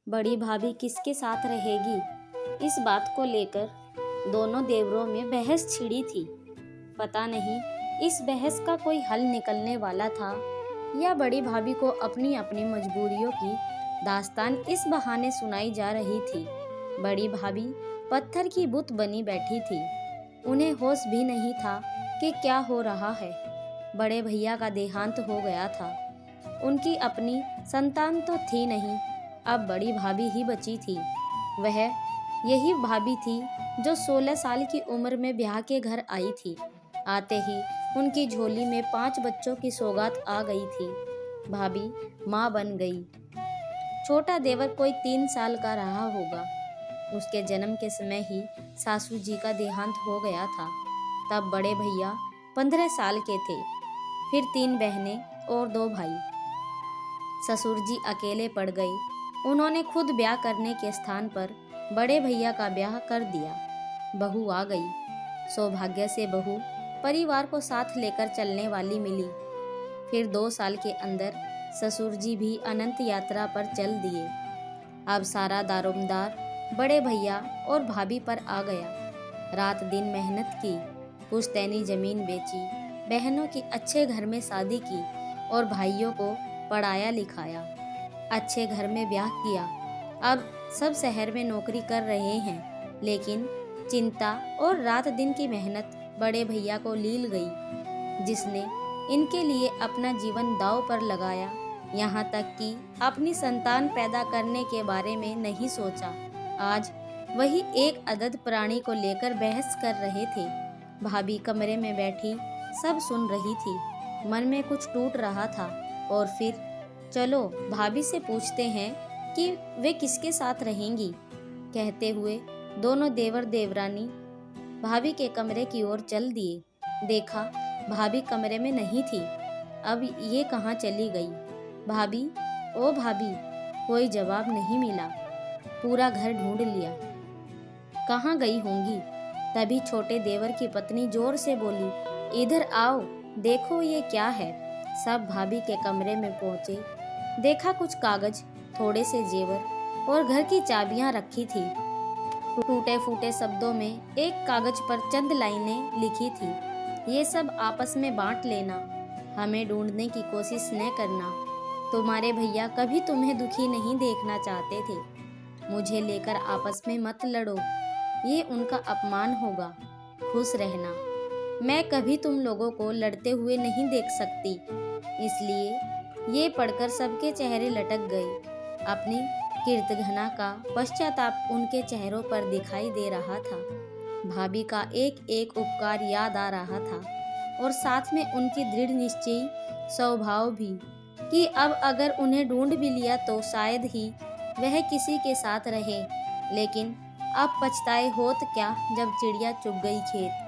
बड़ी भाभी किसके साथ रहेगी, इस बात को लेकर दोनों देवरों में बहस छिड़ी थी। पता नहीं इस बहस का कोई हल निकलने वाला था या बड़ी भाभी को अपनी अपनी मजबूरियों की दास्तान इस बहाने सुनाई जा रही थी। बड़ी भाभी पत्थर की बुत बनी बैठी थी। उन्हें होश भी नहीं था कि क्या हो रहा है। बड़े भैया का देहांत हो गया था। उनकी अपनी संतान तो थी नहीं, अब बड़ी भाभी ही बची थी। वह यही भाभी थी जो 16 साल की उम्र में ब्याह के घर आई थी। आते ही उनकी झोली में 5 बच्चों की सौगात आ गई थी। भाभी माँ बन गई। छोटा देवर कोई 3 साल का रहा होगा। उसके जन्म के समय ही सासू जी का देहांत हो गया था। तब बड़े भैया 15 साल के थे। फिर 3 बहनें और 2 भाई। ससुर जी अकेले पड़ गए। उन्होंने खुद ब्याह करने के स्थान पर बड़े भैया का ब्याह कर दिया। बहू आ गई। सौभाग्य से बहू परिवार को साथ लेकर चलने वाली मिली। फिर 2 साल के अंदर ससुर जी भी अनंत यात्रा पर चल दिए। अब सारा दारोमदार बड़े भैया और भाभी पर आ गया। रात दिन मेहनत की, पुश्तैनी जमीन बेची, बहनों की अच्छे घर में शादी की और भाइयों को पढ़ाया लिखाया, अच्छे घर में ब्याह किया। अब सब शहर में नौकरी कर रहे हैं, लेकिन चिंता और रात दिन की मेहनत बड़े भैया को लील गई, जिसने इनके लिए अपना जीवन दांव पर लगाया। यहाँ तक कि अपनी संतान पैदा करने के बारे में नहीं सोचा। आज वही एक अदद प्राणी को लेकर बहस कर रहे थे। भाभी कमरे में बैठी सब सुन रही थी। मन में कुछ टूट रहा था। और फिर चलो भाभी से पूछते हैं कि वे किसके साथ रहेंगी, कहते हुए दोनों देवर देवरानी भाभी के कमरे की ओर चल दिए। देखा भाभी कमरे में नहीं थी। अब ये कहाँ चली गई? भाभी, ओ भाभी, कोई जवाब नहीं मिला। पूरा घर ढूंढ लिया, कहाँ गई होंगी। तभी छोटे देवर की पत्नी जोर से बोली, इधर आओ, देखो ये क्या है। सब भाभी के कमरे में पहुंचे। देखा कुछ कागज, थोड़े से जेवर और घर की चाबियां रखी थी। टूटे फूटे शब्दों में एक कागज पर चंद लाइनें लिखी थी, ये सब आपस में बांट लेना, हमें ढूंढने की कोशिश न करना। तुम्हारे भैया कभी तुम्हें दुखी नहीं देखना चाहते थे। मुझे लेकर आपस में मत लड़ो, ये उनका अपमान होगा। खुश रहना, मैं कभी तुम लोगों को लड़ते हुए नहीं देख सकती। इसलिए ये पढ़कर सबके चेहरे लटक गए। अपनी कीर्तघना का पश्चाताप उनके चेहरों पर दिखाई दे रहा था। भाभी का एक एक उपकार याद आ रहा था और साथ में उनकी दृढ़ निश्चयी स्वभाव भी कि अब अगर उन्हें ढूंढ भी लिया तो शायद ही वह किसी के साथ रहे। लेकिन अब पछताए होत क्या जब चिड़िया चुग गई खेत।